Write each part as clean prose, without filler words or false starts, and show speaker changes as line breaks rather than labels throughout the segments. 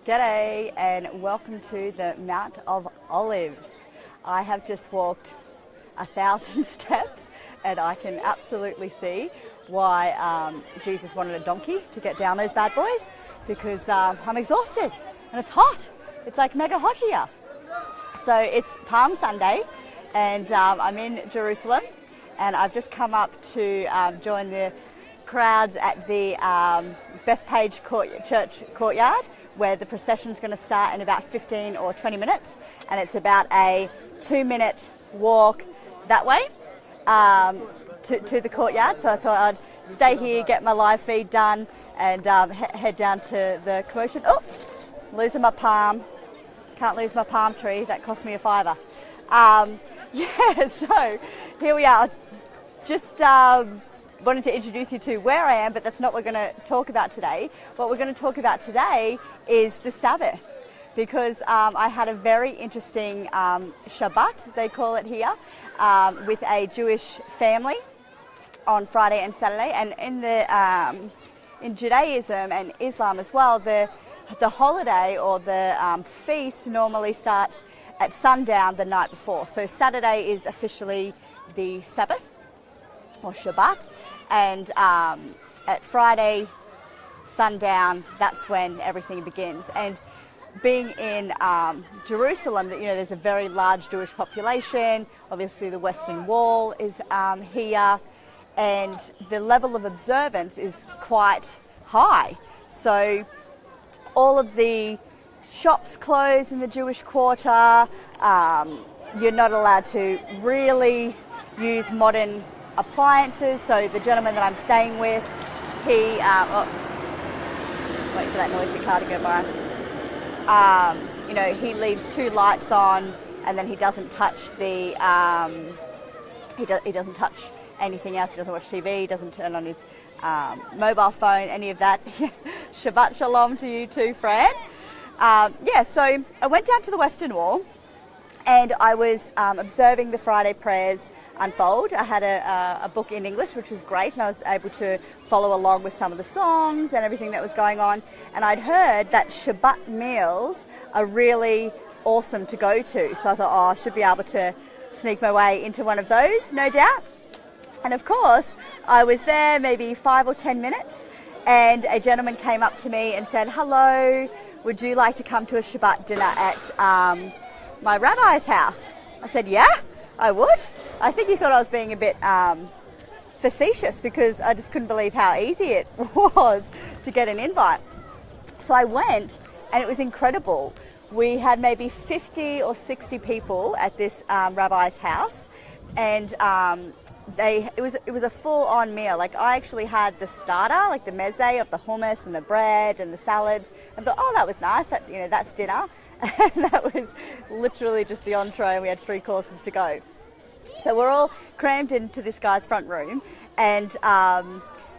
G'day and welcome to the Mount of Olives. I have just walked 1,000 steps and I can absolutely see why Jesus wanted a donkey to get down those bad boys, because I'm exhausted and it's hot. It's like mega hot here. So it's Palm Sunday and I'm in Jerusalem, and I've just come up to join the crowds at the Bethpage Church courtyard, where the procession is going to start in about 15 or 20 minutes, and it's about a 2-minute walk that way to the courtyard. So I thought I'd stay here, get my live feed done, and head down to the commotion. Oh, losing my palm. Can't lose my palm tree. That cost me $5. So here we are. Just wanted to introduce you to where I am, but that's not what we're going to talk about today. What we're going to talk about today is the Sabbath, because I had a very interesting Shabbat, they call it here, with a Jewish family on Friday and Saturday. And in Judaism and Islam as well, the holiday or the feast normally starts at sundown the night before. So Saturday is officially the Sabbath or Shabbat, and at Friday sundown, that's when everything begins. And being in Jerusalem, there's a very large Jewish population. Obviously the Western Wall is here, and the level of observance is quite high. So all of the shops close in the Jewish quarter. You're not allowed to really use modern appliances. So the gentleman that I'm staying with, he wait for that noisy car to go by. He leaves 2 lights on, and then he doesn't touch the he doesn't touch anything else. He doesn't watch TV. He doesn't turn on his mobile phone, any of that. Yes, Shabbat Shalom to you too, Fran. So I went down to the Western Wall, and I was observing the Friday prayers unfold. I had a book in English, which was great, and I was able to follow along with some of the songs and everything that was going on. And I'd heard that Shabbat meals are really awesome to go to. So I thought, I should be able to sneak my way into one of those, no doubt. And of course, I was there maybe 5 or 10 minutes, and a gentleman came up to me and said, "Hello, would you like to come to a Shabbat dinner at my rabbi's house?" I said, "Yeah, I would." I think he thought I was being a bit facetious, because I just couldn't believe how easy it was to get an invite. So I went, and it was incredible. We had maybe 50 or 60 people at this rabbi's house, and it was a full-on meal. Like, I actually had the starter, like the meze of the hummus and the bread and the salads, and thought, that was nice. That's dinner. And that was literally just the entree, and we had 3 courses to go. So we're all crammed into this guy's front room, and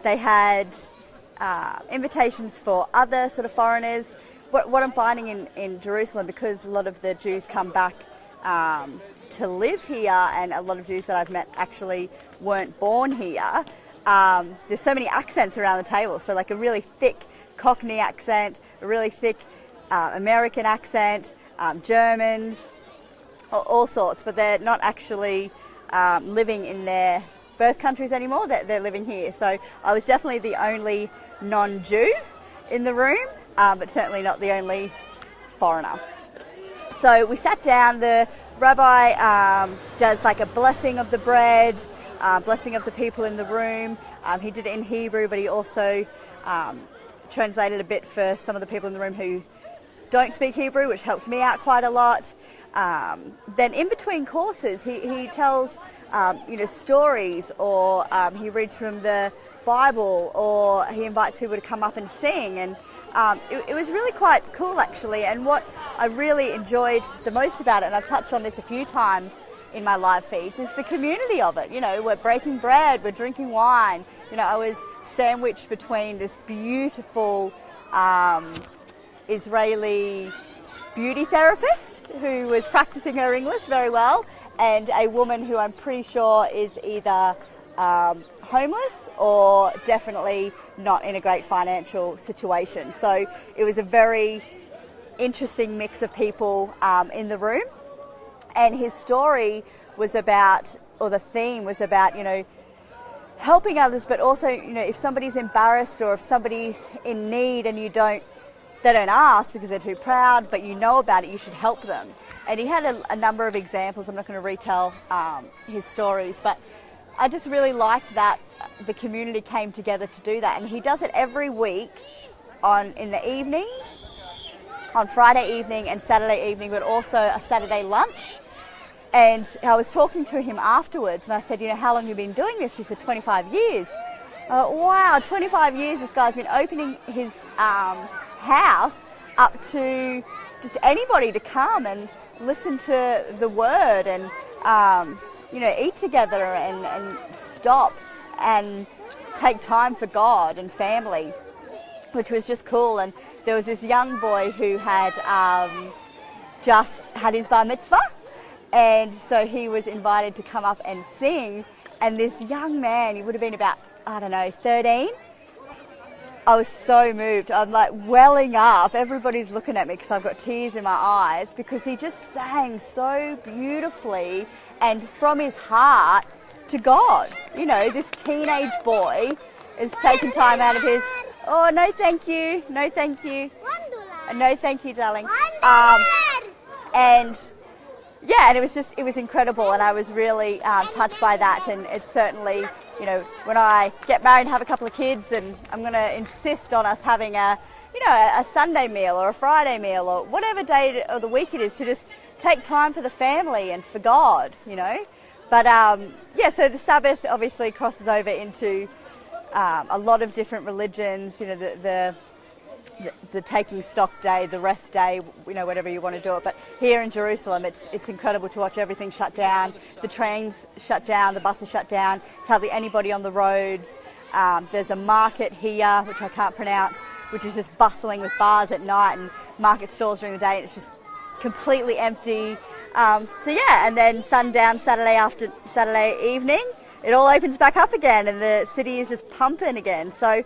they had invitations for other sort of foreigners. What I'm finding in Jerusalem, because a lot of the Jews come back to live here, and a lot of Jews that I've met actually weren't born here, there's so many accents around the table. So like a really thick Cockney accent, a really thick American accent, Germans, all sorts, but they're not actually living in their birth countries anymore. They're living here. So I was definitely the only non-Jew in the room, but certainly not the only foreigner. So we sat down. The rabbi does like a blessing of the bread, blessing of the people in the room. He did it in Hebrew, but he also translated a bit for some of the people in the room who don't speak Hebrew, which helped me out quite a lot. Then in between courses, he tells stories, or he reads from the Bible, or he invites people to come up and sing, and it was really quite cool actually. And what I really enjoyed the most about it, and I've touched on this a few times in my live feeds, is the community of it. We're breaking bread, we're drinking wine. I was sandwiched between this beautiful Israeli beauty therapist who was practicing her English very well, and a woman who I'm pretty sure is either homeless or definitely not in a great financial situation. So it was a very interesting mix of people in the room. And his story was about, or the theme was about, helping others, but also, if somebody's embarrassed or if somebody's in need and they don't ask because they're too proud, but you know about it, you should help them. And he had a number of examples. I'm not going to retell his stories, but I just really liked that the community came together to do that. And he does it every week in the evenings, on Friday evening and Saturday evening, but also a Saturday lunch. And I was talking to him afterwards, and I said, how long have you been doing this? He said, 25 years. Wow, 25 years this guy's been opening his house up to just anybody to come and listen to the word and, eat together and stop and take time for God and family, which was just cool. And there was this young boy who had just had his bar mitzvah, and so he was invited to come up and sing. And this young man, he would have been about, 13. I was so moved. I'm like welling up. Everybody's looking at me because I've got tears in my eyes, because he just sang so beautifully and from his heart to God. This teenage boy is taking time out of his... Oh, no thank you. No thank you. No thank you, darling. And it was incredible, and I was really touched by that. And it's certainly, when I get married and have a couple of kids, and I'm going to insist on us having a Sunday meal or a Friday meal or whatever day of the week it is, to just take time for the family and for God, But so the Sabbath obviously crosses over into a lot of different religions, the taking stock day, the rest day, whatever you want to do it. But here in Jerusalem, it's incredible to watch everything shut down. The trains shut down, the buses shut down. There's hardly anybody on the roads. There's a market here, which I can't pronounce, which is just bustling with bars at night and market stalls during the day. And it's just completely empty. And then sundown Saturday evening, it all opens back up again, and the city is just pumping again. So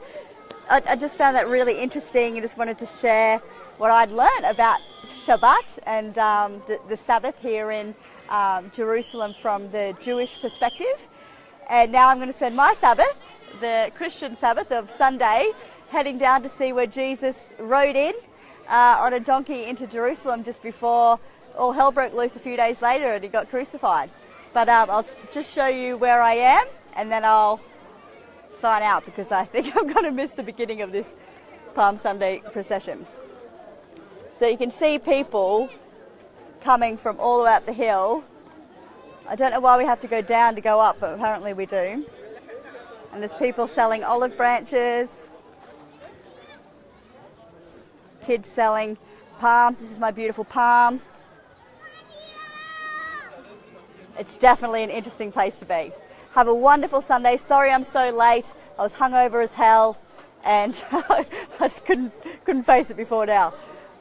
I just found that really interesting. I just wanted to share what I'd learned about Shabbat and the Sabbath here in Jerusalem from the Jewish perspective. And now I'm going to spend my Sabbath, the Christian Sabbath of Sunday, heading down to see where Jesus rode in on a donkey into Jerusalem just before all hell broke loose a few days later and he got crucified. But I'll just show you where I am, and then I'll sign out because I think I'm going to miss the beginning of this Palm Sunday procession. So you can see people coming from all the way up the hill. I don't know why we have to go down to go up, but apparently we do. And there's people selling olive branches, kids selling palms. This is my beautiful palm. It's definitely an interesting place to be. Have a wonderful Sunday. Sorry I'm so late. I was hungover as hell, and I just couldn't face it before now.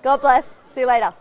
God bless. See you later.